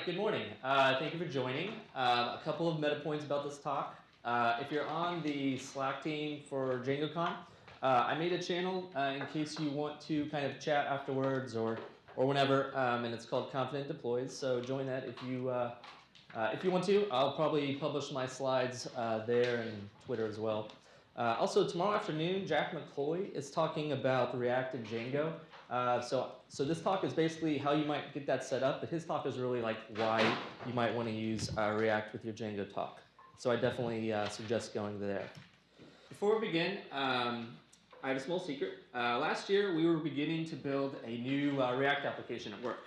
right, good morning. Thank you for joining. A couple of meta points about this talk. If you're on the Slack team for DjangoCon, I made a channel in case you want to kind of chat afterwards or whenever, and it's called Confident Deploys. So join that if you want to. I'll probably publish my slides there and Twitter as well. Also, tomorrow afternoon, Jack McCloy is talking about the reactive Django. So this talk is basically how you might get that set up, but his talk is really like why you might want to use React with your Django talk. So I definitely suggest going there. Before we begin, I have a small secret. Last year, we were beginning to build a new React application at work.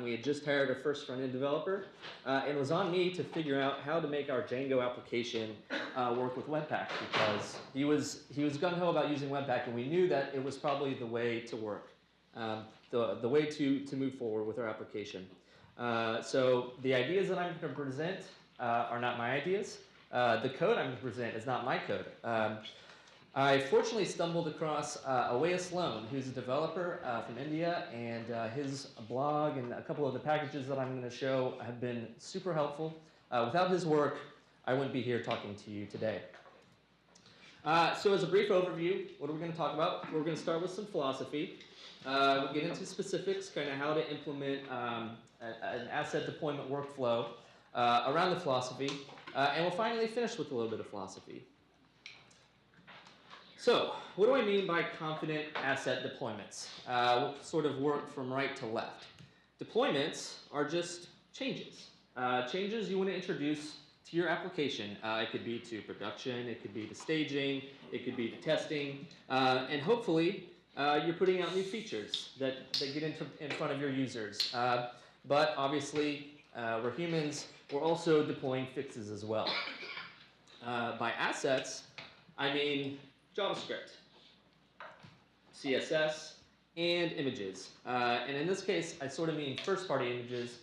We had just hired our first front-end developer, and it was on me to figure out how to make our Django application work with Webpack, because he was gung-ho about using Webpack, and we knew that it was probably the way to work, the way to move forward with our application. So the ideas that I'm going to present are not my ideas. The code I'm going to present is not my code. I fortunately stumbled across Awais Sloan, who's a developer from India, and his blog and a couple of the packages that I'm going to show have been super helpful. Without his work, I wouldn't be here talking to you today. So as a brief overview, what are we going to talk about? We're going to start with some philosophy. We'll get into specifics, kind of how to implement an asset deployment workflow around the philosophy, and we'll finally finish with a little bit of philosophy. So, what do I mean by confident asset deployments? We'll sort of work from right to left. Deployments are just changes. Changes you want to introduce to your application. It could be to production, it could be to staging, it could be to testing, and hopefully you're putting out new features that get in front of your users. But obviously, we're humans, we're also deploying fixes as well. By assets, I mean JavaScript, CSS, and images. And in this case, I sort of mean first-party images,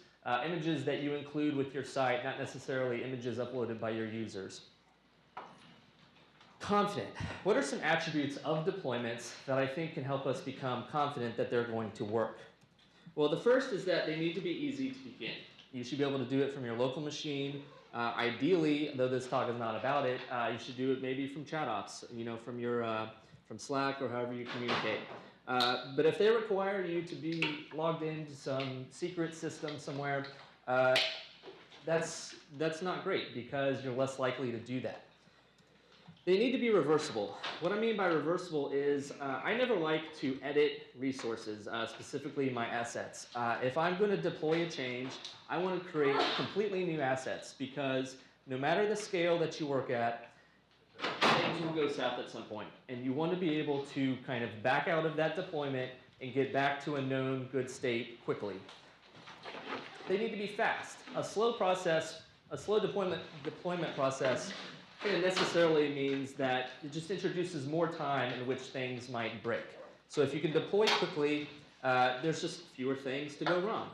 images that you include with your site, not necessarily images uploaded by your users. Confident. What are some attributes of deployments that I think can help us become confident that they're going to work? Well, the first is that they need to be easy to begin. You should be able to do it from your local machine. Ideally, though this talk is not about it, you should do it maybe from ChatOps, from Slack or however you communicate. But if they require you to be logged into some secret system somewhere, that's not great because you're less likely to do that. They need to be reversible. What I mean by reversible is I never like to edit resources, specifically my assets. If I'm going to deploy a change, I want to create completely new assets because no matter the scale that you work at, things will go south at some point. And you want to be able to kind of back out of that deployment and get back to a known good state quickly. They need to be fast. A slow deployment process necessarily means that it just introduces more time in which things might break. So if you can deploy quickly, there's just fewer things to go wrong.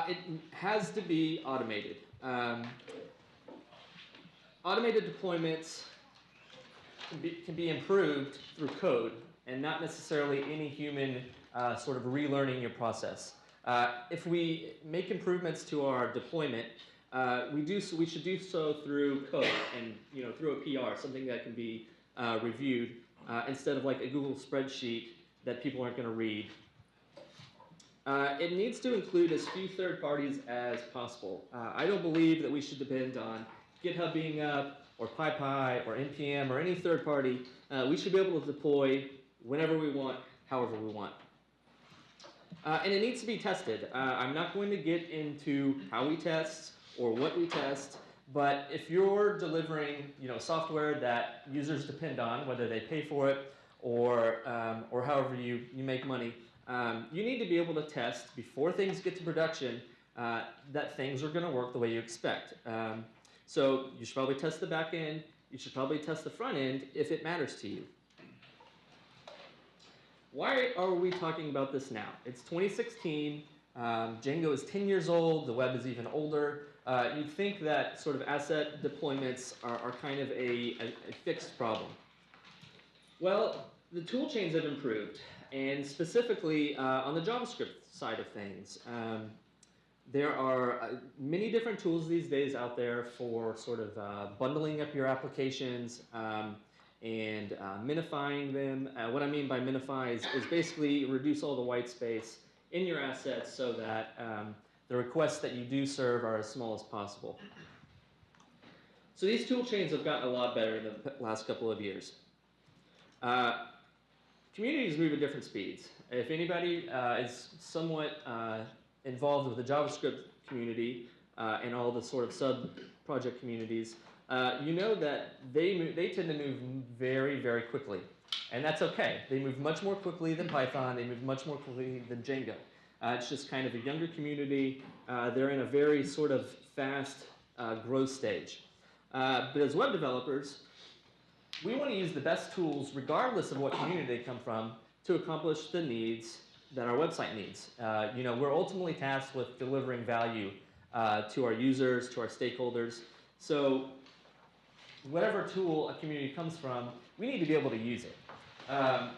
It has to be automated. Automated deployments can be improved through code and not necessarily any human sort of relearning your process. If we make improvements to our deployment, we should do so through code and through a PR, something that can be reviewed instead of like a Google spreadsheet that people aren't going to read. It needs to include as few third parties as possible. I don't believe that we should depend on GitHub being up or PyPy or NPM or any third party. We should be able to deploy whenever we want, however we want. And it needs to be tested. I'm not going to get into how we test or what we test, but if you're delivering software that users depend on, whether they pay for it or however you make money, you need to be able to test before things get to production that things are going to work the way you expect. So you should probably test the back end, you should probably test the front end if it matters to you. Why are we talking about this now? It's 2016, Django is 10 years old, the web is even older. You'd think that sort of asset deployments are kind of a fixed problem. Well, the tool chains have improved, and specifically on the JavaScript side of things. there are many different tools these days out there for sort of bundling up your applications and minifying them. What I mean by minify is basically reduce all the white space in your assets so that the requests that you do serve are as small as possible. So these tool chains have gotten a lot better in the last couple of years. Communities move at different speeds. If anybody is somewhat involved with the JavaScript community and all the sort of sub-project communities, you know that they tend to move very, very quickly. And that's okay. They move much more quickly than Python. They move much more quickly than Django. It's just kind of a younger community. They're in a very sort of fast growth stage. But as web developers, we want to use the best tools, regardless of what community they come from, to accomplish the needs that our website needs. You know, we're ultimately tasked with delivering value to our users, to our stakeholders. So whatever tool a community comes from, we need to be able to use it.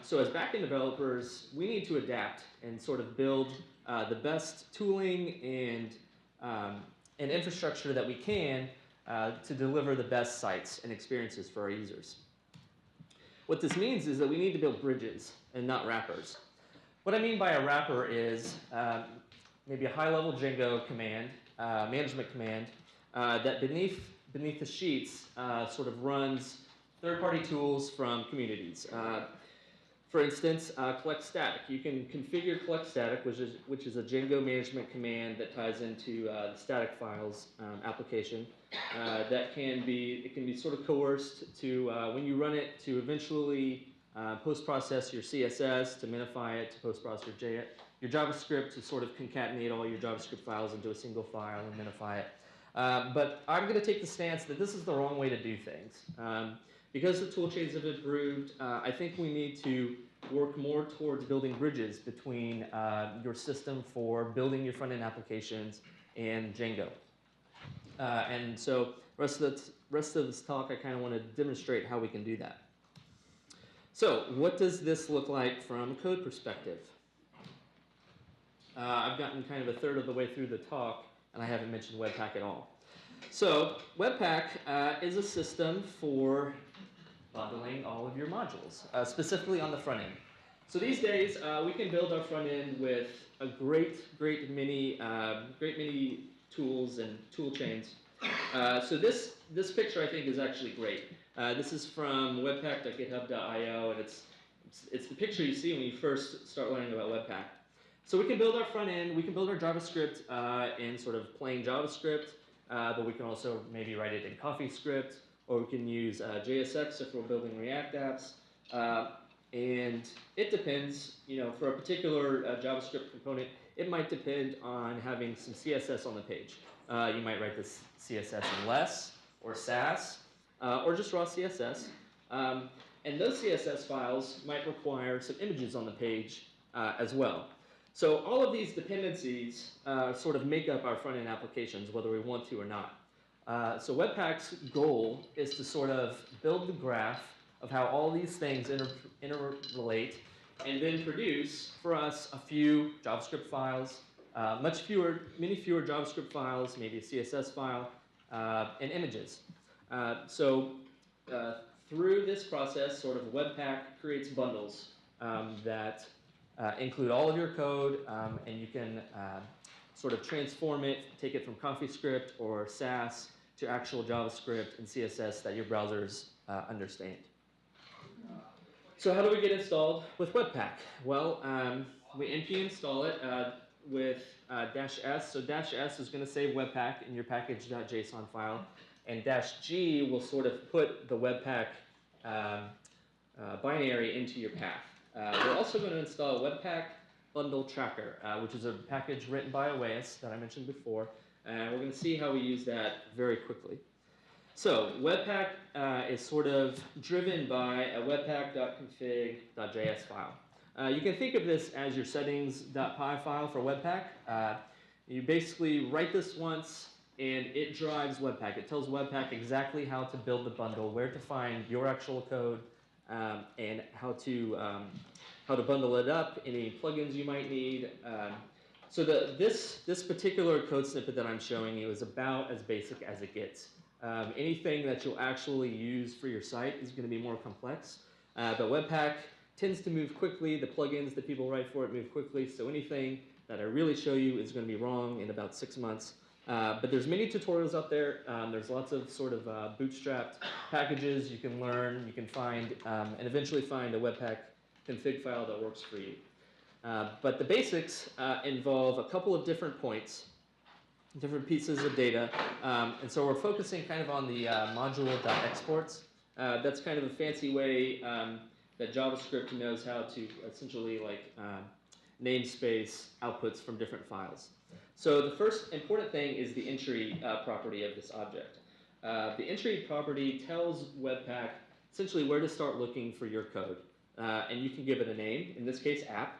So as backend developers, we need to adapt and sort of build the best tooling and infrastructure that we can to deliver the best sites and experiences for our users. What this means is that we need to build bridges and not wrappers. What I mean by a wrapper is maybe a high-level Django command, management command, that beneath the sheets sort of runs third-party tools from communities. For instance, collectstatic. You can configure collectstatic, which is a Django management command that ties into the static files application. That can be sort of coerced to when you run it to eventually post-process your CSS, to minify it, to post-process your JavaScript, to sort of concatenate all your JavaScript files into a single file and minify it. But I'm going to take the stance that this is the wrong way to do things. Because the toolchains have improved, I think we need to work more towards building bridges between your system for building your front-end applications and Django. And so rest of this talk, I kind of want to demonstrate how we can do that. So what does this look like from a code perspective? I've gotten kind of a third of the way through the talk, and I haven't mentioned Webpack at all. So Webpack is a system for bundling all of your modules, specifically on the front end. So these days, we can build our front end with a great many tools and tool chains. So this picture I think is actually great. This is from webpack.github.io, and it's the picture you see when you first start learning about Webpack. So we can build our front end, we can build our JavaScript in sort of plain JavaScript, but we can also maybe write it in CoffeeScript, or we can use JSX if we're building React apps. And it depends, you know, for a particular JavaScript component, it might depend on having some CSS on the page. You might write this CSS in less, or Sass, or just raw CSS. And those CSS files might require some images on the page as well. So all of these dependencies sort of make up our front-end applications, whether we want to or not. So Webpack's goal is to sort of build the graph of how all these things interrelate, and then produce for us a few JavaScript files, many fewer JavaScript files, maybe a CSS file, and images. So through this process, sort of Webpack creates bundles that include all of your code, and you can sort of transform it, take it from CoffeeScript or Sass to actual JavaScript and CSS that your browsers understand. So how do we get installed with Webpack? Well, we npm install it with -s. So -s is going to save Webpack in your package.json file, and -g will sort of put the Webpack binary into your path. We're also going to install Webpack Bundle Tracker, which is a package written by Oasis that I mentioned before, and we're going to see how we use that very quickly. So Webpack is sort of driven by a WEBPACK.CONFIG.JS file. You can think of this as your settings.py file for Webpack. You basically write this once, and it drives Webpack. It tells Webpack exactly how to build the bundle, where to find your actual code, and how to bundle it up, any plugins you might need, So this particular code snippet that I'm showing you is about as basic as it gets. Anything that you'll actually use for your site is going to be more complex. But Webpack tends to move quickly. The plugins that people write for it move quickly. So anything that I really show you is going to be wrong in about 6 months. But there's many tutorials out there. There's lots of sort of bootstrapped packages you can learn, you can find, and eventually find a Webpack config file that works for you. But the basics involve a couple of different points, different pieces of data. And so we're focusing kind of on the module.exports. That's kind of a fancy way that JavaScript knows how to essentially like namespace outputs from different files. So the first important thing is the entry property of this object. The entry property tells Webpack essentially where to start looking for your code. And you can give it a name, in this case app.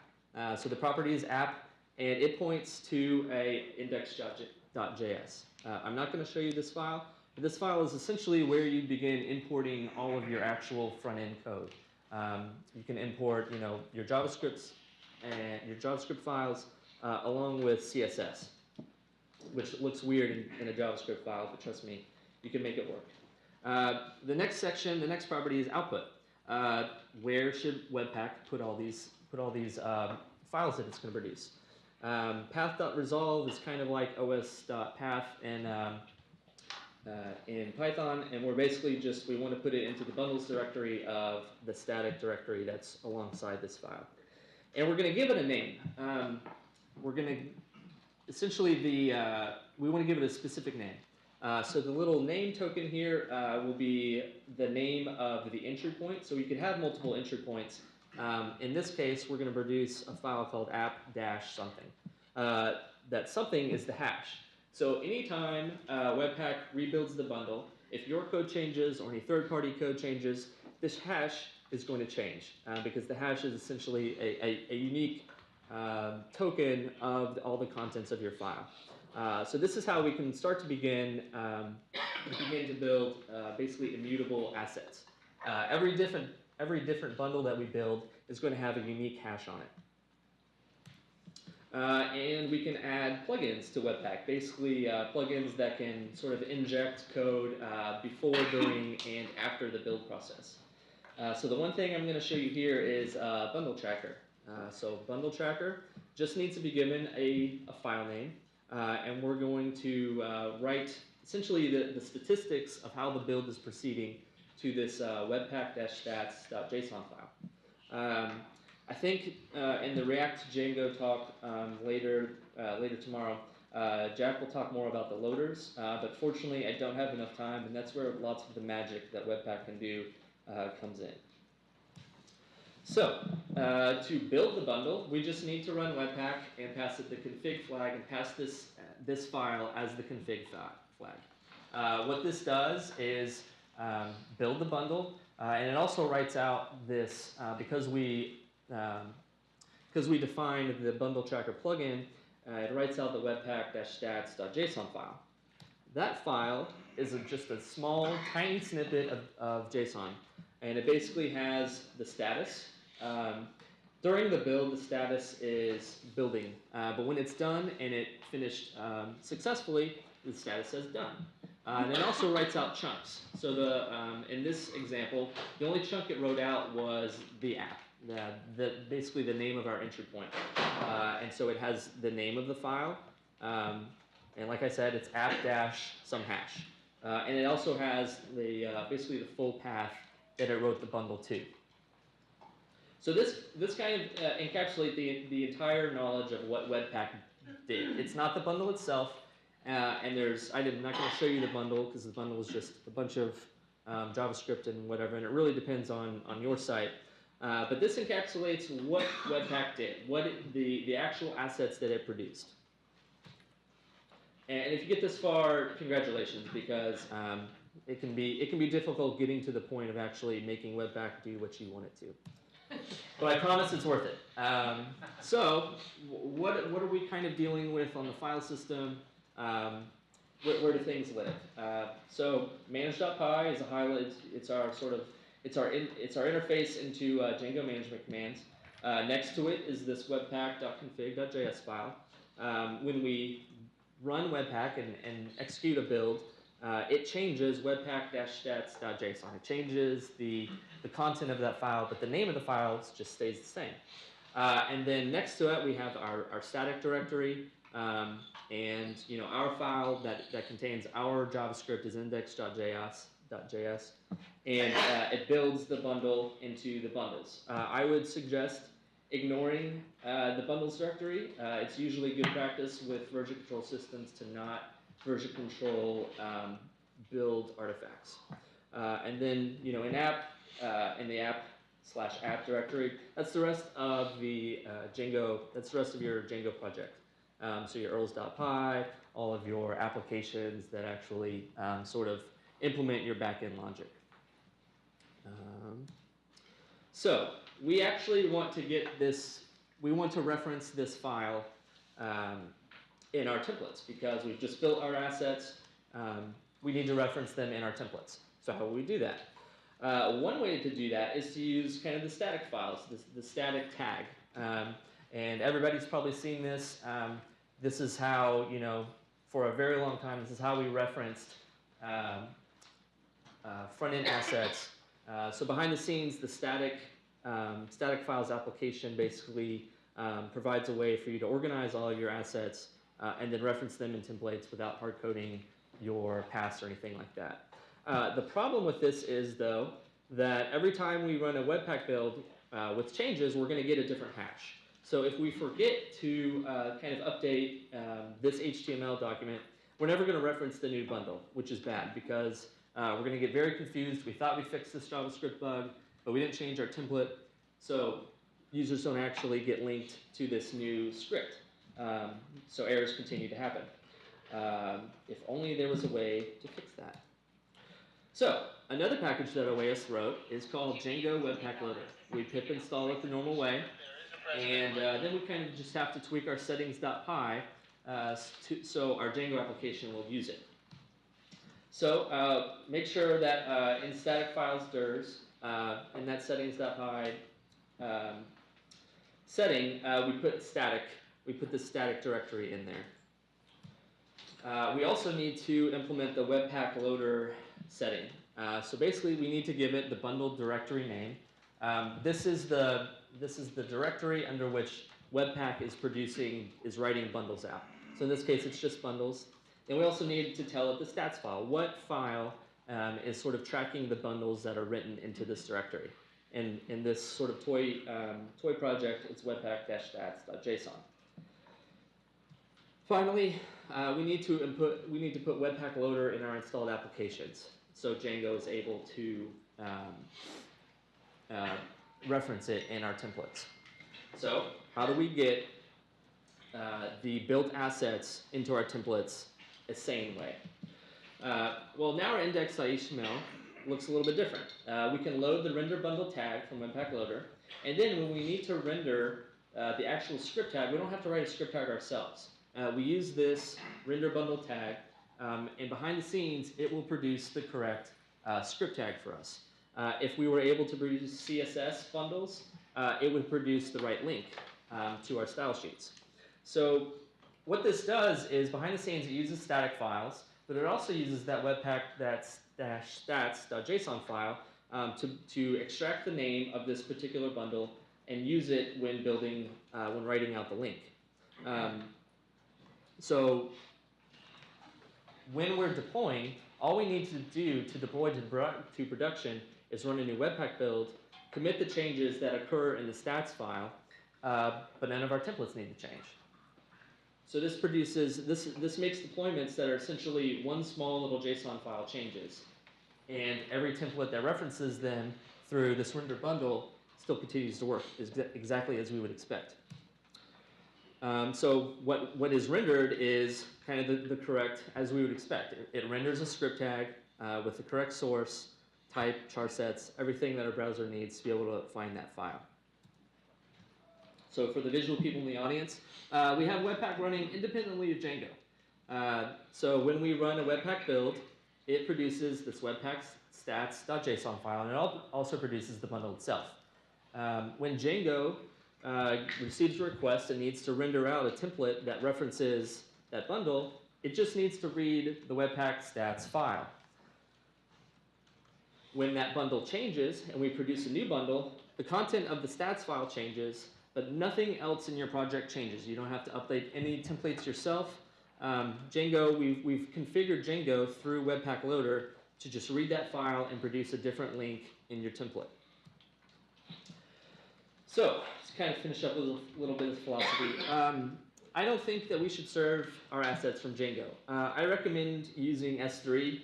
So the property is app, and it points to a index.js. I'm not going to show you this file, but this file is essentially where you begin importing all of your actual front-end code. You can import, your JavaScripts and your JavaScript files along with CSS, which looks weird in a JavaScript file, but trust me, you can make it work. The next section, the next property is output. Where should Webpack put all these files that it's going to produce? Path.resolve is kind of like os.path in Python, and we're basically we want to put it into the bundles directory of the static directory that's alongside this file. And we're going to give it a name. We're going to essentially we want to give it a specific name. So the little name token here will be the name of the entry point. So you can have multiple entry points. In this case, we're going to produce a file called app-something. That something is the hash. So anytime Webpack rebuilds the bundle, if your code changes or any third-party code changes, this hash is going to change because the hash is essentially a unique token of all the contents of your file. So this is how we can start to begin to build basically immutable assets. Every different bundle that we build is going to have a unique hash on it. And we can add plugins to Webpack, basically plugins that can sort of inject code before, during, and after the build process. So the one thing I'm going to show you here is bundle tracker. So bundle tracker just needs to be given a file name, and we're going to write essentially the statistics of how the build is proceeding to this WEBPACK-STATS.JSON file. I think in the React to Django talk later tomorrow, Jack will talk more about the loaders, but fortunately I don't have enough time, and that's where lots of the magic that Webpack can do comes in. So to build the bundle, we just need to run Webpack and pass it the config flag and pass this file as the config flag. What this does is build the bundle, and it also writes out this because we defined the bundle tracker plugin. It writes out the WEBPACK-STATS.JSON file. That file is just a small, tiny snippet of JSON, and it basically has the status. During the build, the status is building, but when it's done and it finished successfully, the status says done. And it also writes out chunks. So in this example, the only chunk it wrote out was the app, basically the name of our entry point. And so it has the name of the file, and like I said, it's app-some hash. And it also has basically the full path that it wrote the bundle to. So this kind of encapsulates the entire knowledge of what Webpack did. It's not the bundle itself, and I'm not going to show you the bundle because the bundle is just a bunch of JavaScript and whatever, and it really depends on your site. But this encapsulates what Webpack did, the actual assets that it produced. And if you get this far, congratulations, because it can be difficult getting to the point of actually making Webpack do what you want it to. But I promise it's worth it. So what are we kind of dealing with on the file system? Where do things live? So manage.py is a highlight. It's our interface into Django management commands. Next to it is this webpack.config.js file. when we run Webpack and execute a build, it changes WEBPACK-STATS.JSON. It changes the content of that file, but the name of the file just stays the same. And then next to it, we have our static directory, and our file that contains our JavaScript is index.js, and it builds the bundle into the bundles. I would suggest ignoring the bundles directory. It's usually good practice with version control systems to not version control build artifacts. And then in the app/app directory, that's the rest of the Django. That's the rest of your Django project. So your urls.py, all of your applications that actually sort of implement your backend logic. So we actually want to get this. We want to reference this file in our templates because we've just built our assets. We need to reference them in our templates. So how will we do that? One way to do that is to use kind of the static files, the static tag. And everybody's probably seen this. This is how, for a very long time, this is how we referenced front-end assets. So behind the scenes, the static files application basically provides a way for you to organize all of your assets and then reference them in templates without hard-coding your paths or anything like that. The problem with this is, though, that every time we run a Webpack build with changes, we're going to get a different hash. So if we forget to kind of update this HTML document, we're never going to reference the new bundle, which is bad because we're going to get very confused. We thought we fixed this JavaScript bug, but we didn't change our template. So users don't actually get linked to this new script. So errors continue to happen. If only there was a way to fix that. So another package that OAS wrote is called Django Webpack Loader. We pip install it the normal way. And then we kind of just have to tweak our settings.py so our Django application will use it. So make sure that in static files dirs, in that settings.py setting, we put the static directory in there. We also need to implement the Webpack Loader setting. So basically, we need to give it the bundled directory name. This is the directory under which Webpack is writing bundles out. So in this case, it's just bundles. And we also need to tell it the stats file. What file is sort of tracking the bundles that are written into this directory? And in this sort of toy project, it's WEBPACK-STATS.JSON. Finally, we need to put Webpack Loader in our installed applications, so Django is able to reference it in our templates. So how do we get the built assets into our templates a sane way? Well, now our index.html looks a little bit different. We can load the render bundle tag from Webpack Loader, and then when we need to render the actual script tag, we don't have to write a script tag ourselves. We use this render bundle tag, and behind the scenes, it will produce the correct script tag for us. If we were able to produce CSS bundles, it would produce the right link to our style sheets. So what this does is, behind the scenes, it uses static files, but it also uses that Webpack-STATS.JSON file to extract the name of this particular bundle and use it when writing out the link. So when we're deploying, all we need to do to deploy to production is run a new Webpack build, commit the changes that occur in the stats file, but none of our templates need to change. So this makes deployments that are essentially one small little JSON file changes, and every template that references them through this render bundle still continues to work exactly as we would expect. So what is rendered is kind of the correct, as we would expect. It renders a script tag with the correct source, type, char sets, everything that our browser needs to be able to find that file. So for the visual people in the audience, we have Webpack running independently of Django. So when we run a Webpack build, it produces this Webpack-STATS.JSON file, and it also produces the bundle itself. When Django receives a request and needs to render out a template that references that bundle, it just needs to read the Webpack stats file. When that bundle changes and we produce a new bundle, the content of the stats file changes, but nothing else in your project changes. You don't have to update any templates yourself. Django, we've configured Django through Webpack Loader to just read that file and produce a different link in your template. So, let's kind of finish up with a little bit of philosophy. I don't think that we should serve our assets from Django. I recommend using S3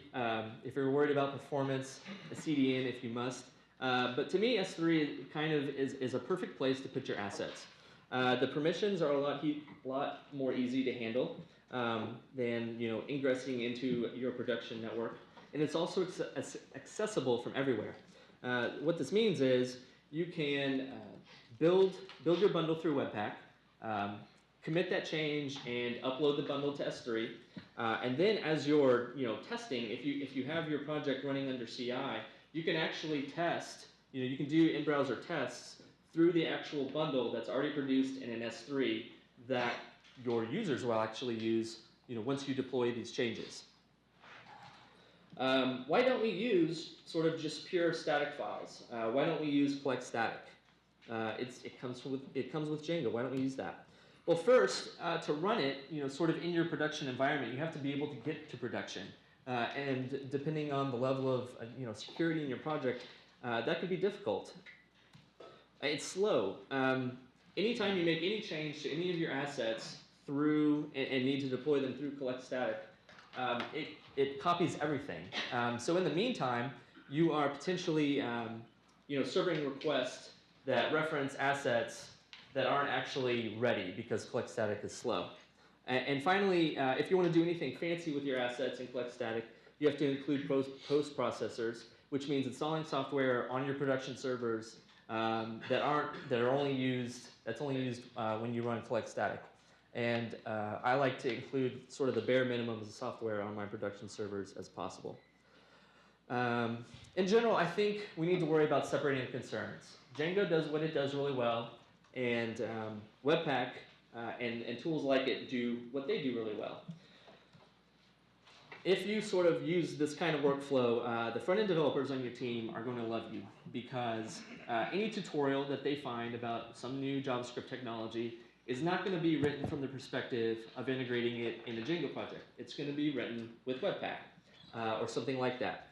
if you're worried about performance, a CDN if you must. But to me, S3 kind of is a perfect place to put your assets. The permissions are a lot more easy to handle than ingressing into your production network, and it's also accessible from everywhere. What this means is you can build your bundle through Webpack, commit that change, and upload the bundle to S3. And then as you're testing, if you have your project running under CI, you can actually test. You can do in-browser tests through the actual bundle that's already produced in an S3 that your users will actually use once you deploy these changes. Why don't we use sort of just pure static files? Why don't we use collectstatic? It comes with Django. Why don't we use that? Well, first, to run it, sort of in your production environment, you have to be able to get to production. And depending on the level of security in your project, that could be difficult. It's slow. Anytime you make any change to any of your assets through and need to deploy them through collectstatic, it copies everything. So in the meantime, you are potentially serving requests that reference assets that aren't actually ready because collectstatic is slow. And finally, if you want to do anything fancy with your assets in collectstatic, you have to include post processors, which means installing software on your production servers that's only used when you run collectstatic. And I like to include sort of the bare minimum of software on my production servers as possible. In general, I think we need to worry about separating concerns. Django does what it does really well, and Webpack and tools like it do what they do really well. If you sort of use this kind of workflow, the front-end developers on your team are going to love you, because any tutorial that they find about some new JavaScript technology is not going to be written from the perspective of integrating it in a Django project. It's going to be written with Webpack or something like that.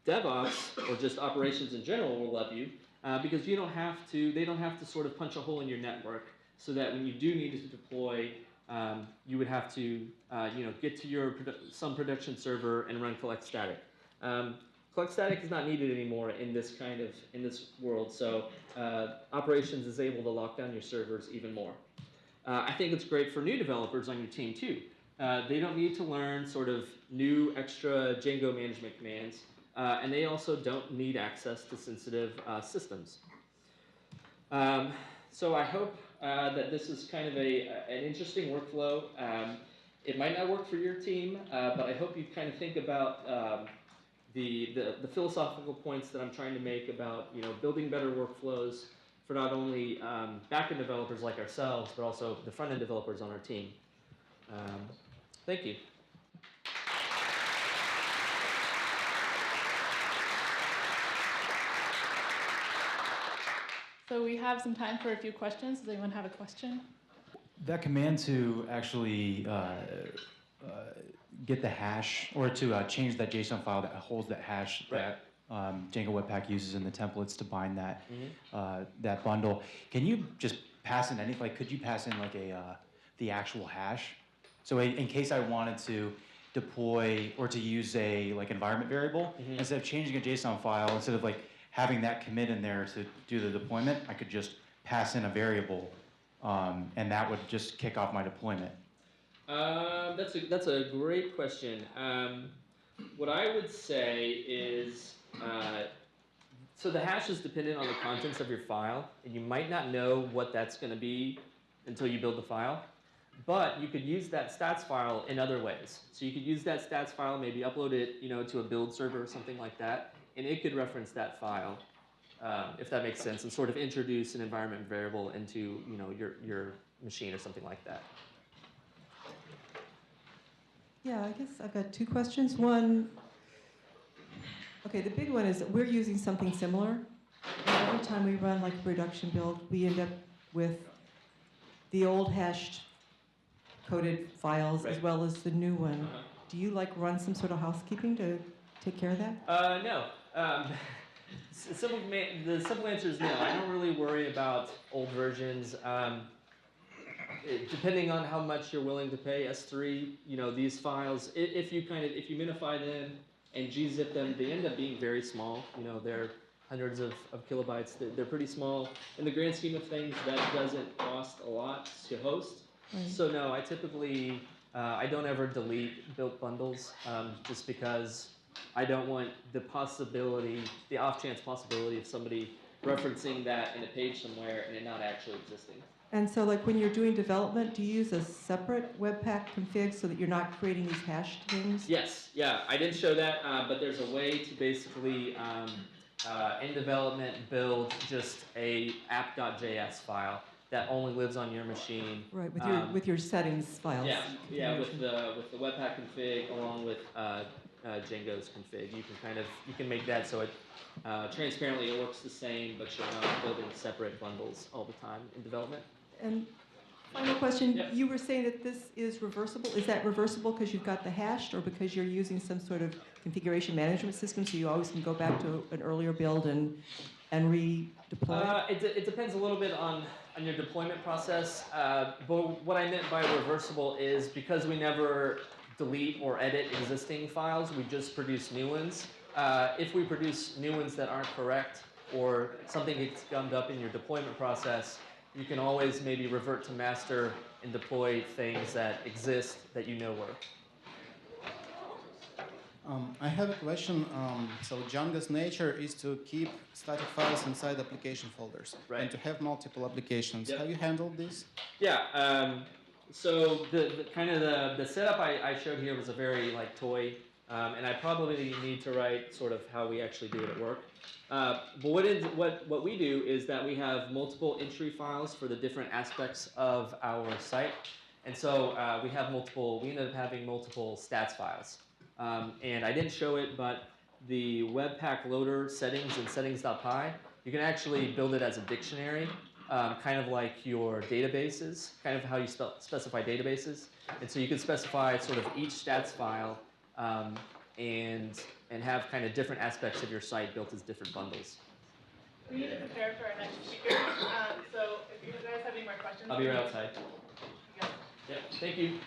DevOps, or just operations in general, will love you because they don't have to sort of punch a hole in your network, so that when you do need to deploy, you would have to get to some production server and run collectstatic. Collectstatic is not needed anymore in this world, so operations is able to lock down your servers even more. I think it's great for new developers on your team too. They don't need to learn sort of new extra Django management commands, and they also don't need access to sensitive systems. So I hope that this is kind of an interesting workflow. It might not work for your team, but I hope you kind of think about the philosophical points that I'm trying to make about building better workflows for not only back-end developers like ourselves, but also the front-end developers on our team. Thank you. So we have some time for a few questions. Does anyone have a question? That command to actually get the hash, or to change that JSON file that holds that hash that Django Webpack uses in the templates to bind that that bundle. Can you just pass in anything? Like, could you pass in like the actual hash? So in case I wanted to deploy or to use a environment variable, instead of changing a JSON file, instead of having that commit in there to do the deployment, I could just pass in a variable, and that would just kick off my deployment. That's a great question. What I would say is, so the hash is dependent on the contents of your file, and you might not know what that's going to be until you build the file. But you could use that stats file in other ways. So you could use that stats file, maybe upload it, to a build server or something like that, and it could reference that file if that makes sense, and sort of introduce an environment variable into your machine or something like that. Yeah, I guess I've got two questions. One, okay, the big one is that we're using something similar. And every time we run like a production build, we end up with the old hashed coded files as well as the new one. Do you like run some sort of housekeeping to take care of that? No. The simple answer is no. I don't really worry about old versions. Depending on how much you're willing to pay, S3, these files, if you minify them and gzip them, they end up being very small. They're hundreds of kilobytes. They're pretty small. In the grand scheme of things, that doesn't cost a lot to host. Right. So no, I typically, I don't ever delete built bundles just because I don't want the off chance possibility of somebody referencing that in a page somewhere and it not actually existing. And so like when you're doing development, do you use a separate Webpack config so that you're not creating these hashed things? Yes, yeah, I didn't show that, but there's a way to basically, in development, build just a app.js file that only lives on your machine. Right, with your settings files. Yeah, with the Webpack config along with Django's config, you can make that so it transparently it works the same, but you're not building separate bundles all the time in development. And final question, Yep. you were saying that this is reversible. Is that reversible because you've got the hashed or because you're using some sort of configuration management system so you always can go back to an earlier build and redeploy it? It depends a little bit on your deployment process, but what I meant by reversible is because we never delete or edit existing files, we just produce new ones. If we produce new ones that aren't correct or something gets gummed up in your deployment process, you can always maybe revert to master and deploy things that exist that you know work. I have a question. So Django's nature is to keep static files inside application folders and to have multiple applications. Yep. Have you handled this? Yeah. So the setup I showed here was a very toy, and I probably need to write sort of how we actually do it at work. But what we do is that we have multiple entry files for the different aspects of our site, and so we ended up having multiple stats files. And I didn't show it, but the Webpack loader settings and settings.py, you can actually build it as a dictionary, kind of like your databases, kind of how you specify databases. And so you can specify sort of each stats file and have kind of different aspects of your site built as different bundles. We need to prepare for our next speaker. So if you guys have any more questions, I'll be right outside. Yeah. Yep, thank you.